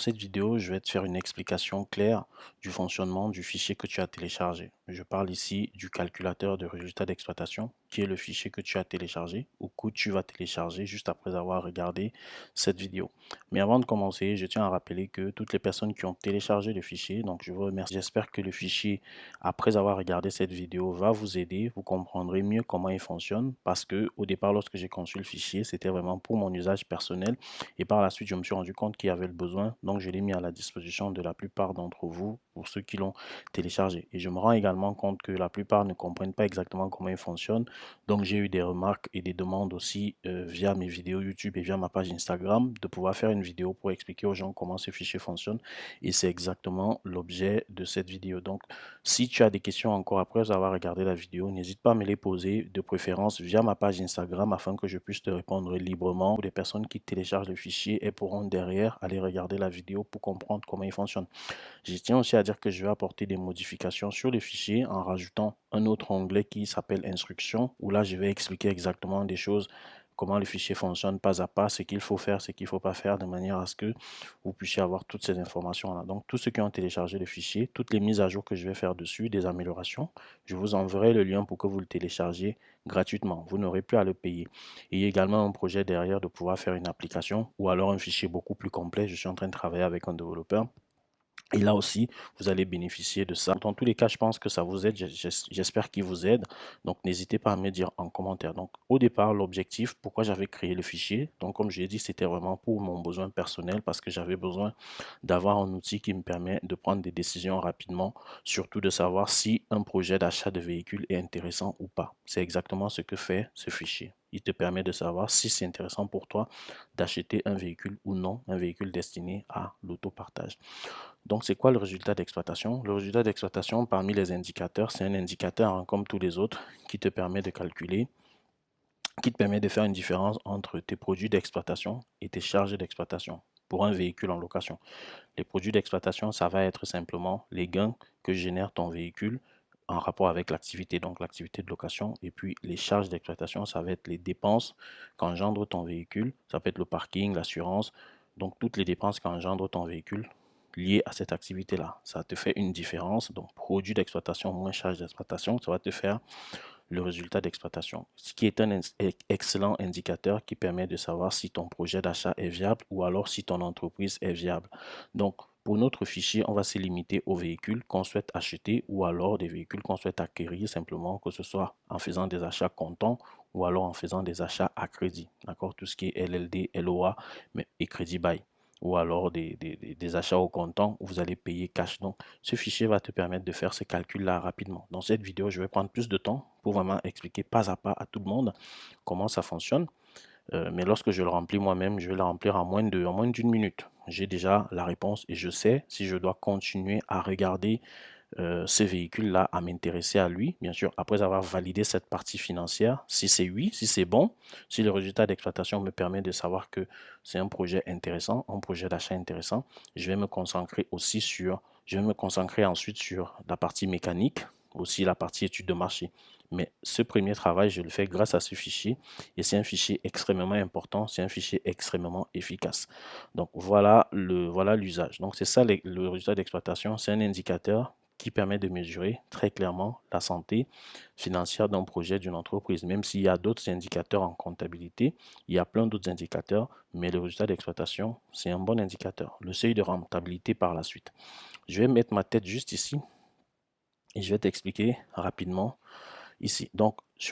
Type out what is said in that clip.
Cette vidéo, je vais te faire une explication claire du fonctionnement du fichier que tu as téléchargé. Je parle ici du calculateur de résultats d'exploitation, qui est le fichier que tu as téléchargé ou que tu vas télécharger juste après avoir regardé cette vidéo. Mais avant de commencer, je tiens à rappeler que toutes les personnes qui ont téléchargé le fichier, donc je vous remercie. J'espère que le fichier, après avoir regardé cette vidéo, va vous aider. Vous comprendrez mieux comment il fonctionne parce que au départ, lorsque j'ai conçu le fichier, c'était vraiment pour mon usage personnel. Et par la suite, je me suis rendu compte qu'il y avait le besoin, donc je l'ai mis à la disposition de la plupart d'entre vous, pour ceux qui l'ont téléchargé. Et je me rends également compte que la plupart ne comprennent pas exactement comment il fonctionne, donc j'ai eu des remarques et des demandes aussi via mes vidéos YouTube et via ma page Instagram, de pouvoir faire une vidéo pour expliquer aux gens comment ce fichier fonctionne, et c'est exactement l'objet de cette vidéo. Donc, si tu as des questions encore après avoir regardé la vidéo, n'hésite pas à me les poser, de préférence via ma page Instagram, afin que je puisse te répondre librement. Pour les personnes qui téléchargent le fichier et pourront derrière aller regarder la vidéo pour comprendre comment il fonctionne. Je tiens aussi à dire que je vais apporter des modifications sur le fichier en rajoutant un autre onglet qui s'appelle Instructions, où là je vais expliquer exactement des choses, comment le fichier fonctionne pas à pas, ce qu'il faut faire, ce qu'il ne faut pas faire, de manière à ce que vous puissiez avoir toutes ces informations-là. Donc, tous ceux qui ont téléchargé le fichier, toutes les mises à jour que je vais faire dessus, des améliorations, je vous enverrai le lien pour que vous le téléchargiez gratuitement. Vous n'aurez plus à le payer. Et il y a également un projet derrière de pouvoir faire une application ou alors un fichier beaucoup plus complet. Je suis en train de travailler avec un développeur. Et là aussi, vous allez bénéficier de ça. Dans tous les cas, je pense que ça vous aide. J'espère qu'il vous aide. Donc, n'hésitez pas à me dire en commentaire. Donc, au départ, l'objectif, pourquoi j'avais créé le fichier. Donc, comme je l'ai dit, c'était vraiment pour mon besoin personnel parce que j'avais besoin d'avoir un outil qui me permet de prendre des décisions rapidement, surtout de savoir si un projet d'achat de véhicule est intéressant ou pas. C'est exactement ce que fait ce fichier. Il te permet de savoir si c'est intéressant pour toi d'acheter un véhicule ou non, un véhicule destiné à l'autopartage. Donc, c'est quoi le résultat d'exploitation? Le résultat d'exploitation, parmi les indicateurs, c'est un indicateur, hein, comme tous les autres, qui te permet de calculer, qui te permet de faire une différence entre tes produits d'exploitation et tes charges d'exploitation pour un véhicule en location. Les produits d'exploitation, ça va être simplement les gains que génère ton véhicule en rapport avec l'activité, donc l'activité de location. Et puis les charges d'exploitation, ça va être les dépenses qu'engendre ton véhicule. Ça peut être le parking, l'assurance, donc toutes les dépenses qu'engendre ton véhicule liées à cette activité-là. Ça te fait une différence. Donc produit d'exploitation moins charge d'exploitation, ça va te faire le résultat d'exploitation, ce qui est un excellent indicateur qui permet de savoir si ton projet d'achat est viable ou alors si ton entreprise est viable. Donc, pour notre fichier, on va se limiter aux véhicules qu'on souhaite acheter ou alors des véhicules qu'on souhaite acquérir simplement, que ce soit en faisant des achats comptants ou alors en faisant des achats à crédit. D'accord? Tout ce qui est LLD, LOA et crédit bail, ou alors des achats au comptant où vous allez payer cash. Donc, ce fichier va te permettre de faire ce calcul-là rapidement. Dans cette vidéo, je vais prendre plus de temps pour vraiment expliquer pas à pas à tout le monde comment ça fonctionne. Mais lorsque je le remplis moi-même, je vais le remplir en moins d'une minute. J'ai déjà la réponse et je sais si je dois continuer à regarder ce véhicule-là, à m'intéresser à lui, bien sûr, après avoir validé cette partie financière. Si c'est oui, si c'est bon, si le résultat d'exploitation me permet de savoir que c'est un projet intéressant, un projet d'achat intéressant, je vais me concentrer aussi sur, je vais me concentrer ensuite sur la partie mécanique, aussi la partie étude de marché. Mais ce premier travail, je le fais grâce à ce fichier et c'est un fichier extrêmement important, c'est un fichier extrêmement efficace. Donc voilà l'usage. Donc c'est ça le résultat d'exploitation, c'est un indicateur qui permet de mesurer très clairement la santé financière d'un projet, d'une entreprise. Même s'il y a d'autres indicateurs en comptabilité, il y a plein d'autres indicateurs, mais le résultat d'exploitation, c'est un bon indicateur. Le seuil de rentabilité par la suite. Je vais mettre ma tête juste ici et je vais t'expliquer rapidement ici. Donc, sur